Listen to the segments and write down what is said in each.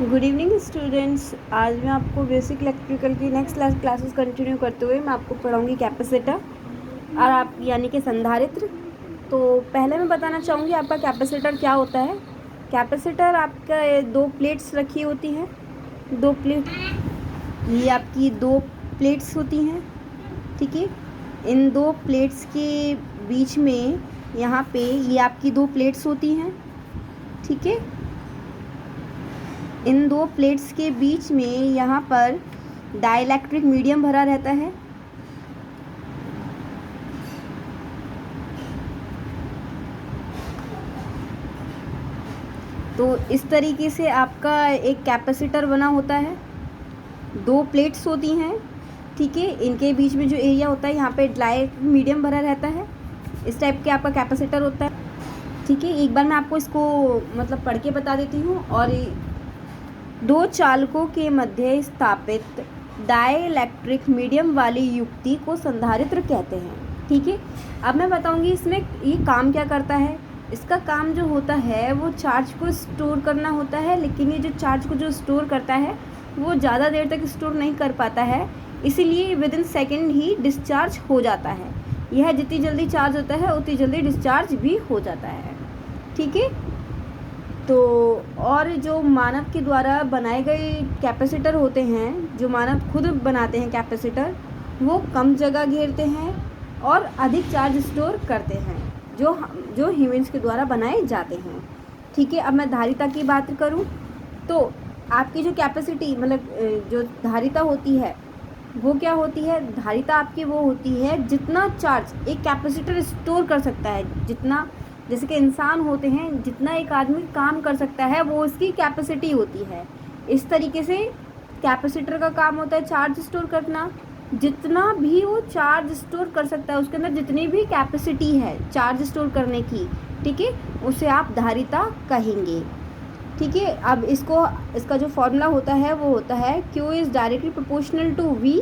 Good evening students. आज मैं आपको बेसिक इलेक्ट्रिकल की नेक्स्ट क्लासेस कंटिन्यू करते हुए मैं आपको पढ़ाऊंगी कैपेसिटर और आप यानी कि संधारित्र। तो पहले मैं बताना चाहूँगी आपका कैपेसिटर क्या होता है। कैपेसिटर आपका दो प्लेट्स रखी होती हैं, दो प्लेट, ये आपकी दो प्लेट्स होती हैं, ठीक है। इन दो प्लेट्स के बीच में यहाँ पे ये आपकी दो प्लेट्स होती हैं, ठीक है। इन दो प्लेट्स के बीच में यहाँ पर डाइलेक्ट्रिक मीडियम भरा रहता है। तो इस तरीके से आपका एक कैपेसिटर बना होता है। दो प्लेट्स होती हैं, ठीक है। इनके बीच में जो एरिया होता है यहाँ पे डाइलेक्ट्रिक मीडियम भरा रहता है। इस टाइप के आपका कैपेसिटर होता है, ठीक है। एक बार मैं आपको इसको मतलब पढ़ के बता देती हूँ। और दो चालकों के मध्य स्थापित डाइलेक्ट्रिक मीडियम वाली युक्ति को संधारित्र कहते हैं, ठीक है। अब मैं बताऊंगी इसमें ये काम क्या करता है। इसका काम जो होता है वो चार्ज को स्टोर करना होता है, लेकिन ये जो चार्ज को जो स्टोर करता है वो ज़्यादा देर तक स्टोर नहीं कर पाता है, इसीलिए with in second he discharge हो जाता है। यह जितनी जल्दी चार्ज होता है उतनी जल्दी डिस्चार्ज भी हो जाता है, ठीक है। तो और जो मानव के द्वारा बनाए गए कैपेसिटर होते हैं, जो मानव खुद बनाते हैं कैपेसिटर, वो कम जगह घेरते हैं और अधिक चार्ज स्टोर करते हैं, जो ह्यूमन्स के द्वारा बनाए जाते हैं, ठीक है। अब मैं धारिता की बात करूं तो आपकी जो कैपेसिटी मतलब जो धारिता होती है वो क्या होती है। धारिता आपकी वो होती है जितना चार्ज एक कैपेसिटर स्टोर कर सकता है, जितना जैसे कि इंसान होते हैं, जितना एक आदमी काम कर सकता है वो उसकी कैपेसिटी होती है। इस तरीके से कैपेसिटर का काम होता है चार्ज स्टोर करना। जितना भी वो चार्ज स्टोर कर सकता है, उसके अंदर जितनी भी कैपेसिटी है चार्ज स्टोर करने की, ठीक है, उसे आप धारिता कहेंगे, ठीक है। अब इसका जो फॉर्मूला होता है वो होता है Q is directly proportional to V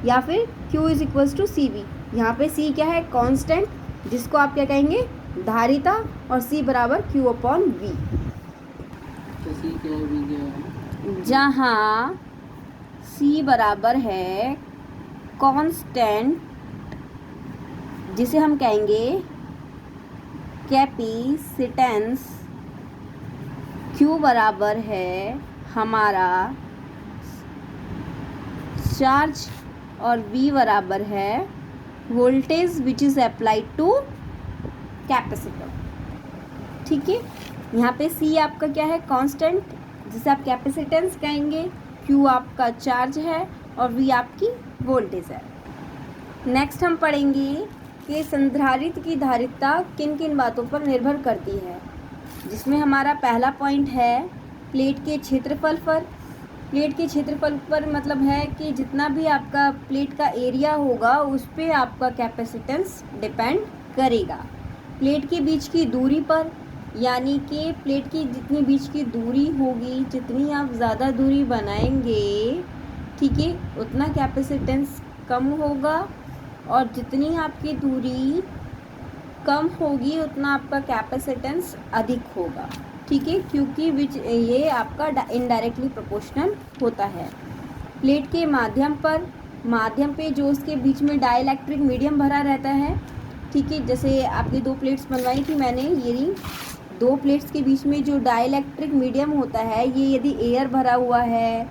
या फिर Q is equals to CV। यहाँ पे C क्या है, कांस्टेंट, जिसको आप क्या कहेंगे, धारिता, और C बराबर Q/V। तो C क्या है, V क्या है? जहाँ C बराबर है कांस्टेंट, जिसे हम कहेंगे कैपेसिटेंस, Q बराबर है हमारा चार्ज, और V बराबर है voltage which is applied to capacitor, ठीक है। यहाँ पे C आपका क्या है, कांस्टेंट, जिसे आप कैपेसिटेंस कहेंगे, Q आपका चार्ज है और V आपकी वोल्टेज है। नेक्स्ट हम पढ़ेंगे कि संधारित्र की धारिता किन किन बातों पर निर्भर करती है, जिसमें हमारा पहला पॉइंट है प्लेट के क्षेत्रफल पर। प्लेट के क्षेत्रफल पर मतलब है कि जितना भी आपका प्लेट का एरिया होगा उस पर आपका कैपेसिटेंस डिपेंड करेगा। प्लेट के बीच की दूरी पर, यानी कि प्लेट की जितनी बीच की दूरी होगी, जितनी आप ज़्यादा दूरी बनाएंगे, ठीक है, उतना कैपेसिटेंस कम होगा, और जितनी आपकी दूरी कम होगी उतना आपका कैपेसिटेंस अधिक होगा, ठीक है, क्योंकि ये आपका इनडायरेक्टली प्रोपोर्शनल होता है। प्लेट के माध्यम पे जो उसके बीच में डाइलेक्ट्रिक मीडियम भरा रहता है, ठीक है। जैसे आपकी दो प्लेट्स बनवाई थी मैंने, ये दो प्लेट्स के बीच में जो डाइलेक्ट्रिक मीडियम होता है, ये यदि एयर भरा हुआ है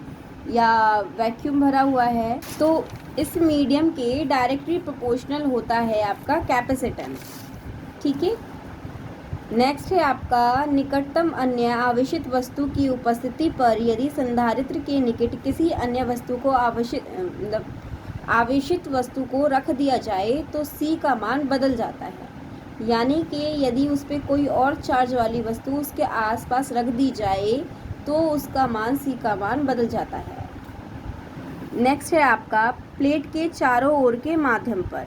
या वैक्यूम भरा हुआ है तो इस मीडियम के डायरेक्टली प्रोपोर्शनल होता है आपका कैपेसिटेंस, ठीक है। नेक्स्ट है आपका निकटतम अन्य आवेशित वस्तु की उपस्थिति पर यदि संधारित्र के निकट किसी अन्य वस्तु को आवेशित वस्तु को रख दिया जाए तो C का मान बदल जाता है, यानी कि यदि उस पर कोई और चार्ज वाली वस्तु उसके आसपास रख दी जाए तो उसका मान C का मान बदल जाता है। नेक्स्ट है आपका प्लेट के चारों ओर के माध्यम पर।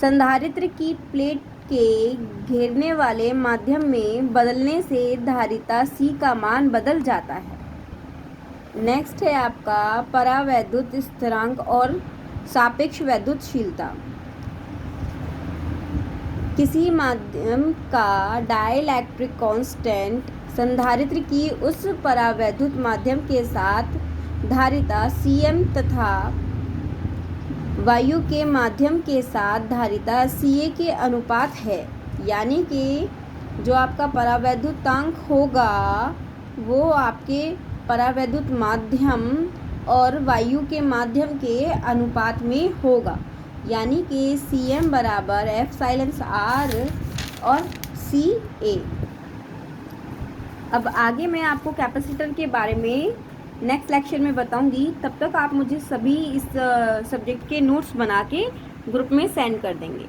संधारित्र की प्लेट के घेरने वाले माध्यम में बदलने से धारिता C का मान बदल जाता है। नेक्स्ट है आपका परावैद्युत स्थिरांक और सापेक्ष वैद्युतशीलता। किसी माध्यम का डाइलेक्ट्रिक कांस्टेंट संधारित्र की उस परावैद्युत माध्यम के साथ धारिता Cm तथा वायु के माध्यम के साथ धारिता Ca के अनुपात है। यानी कि जो आपका परावैद्युतांक होगा वो आपके परावैद्युत माध्यम और वायु के माध्यम के अनुपात में होगा। यानी कि Cm बराबर एप्सिलॉन R और Ca। अब आगे मैं आपको कैपेसिटर के बारे में नेक्स्ट लेक्चर में बताऊंगी। तब तक आप मुझे सभी इस सब्जेक्ट के नोट्स बना के ग्रुप में सेंड कर देंगे।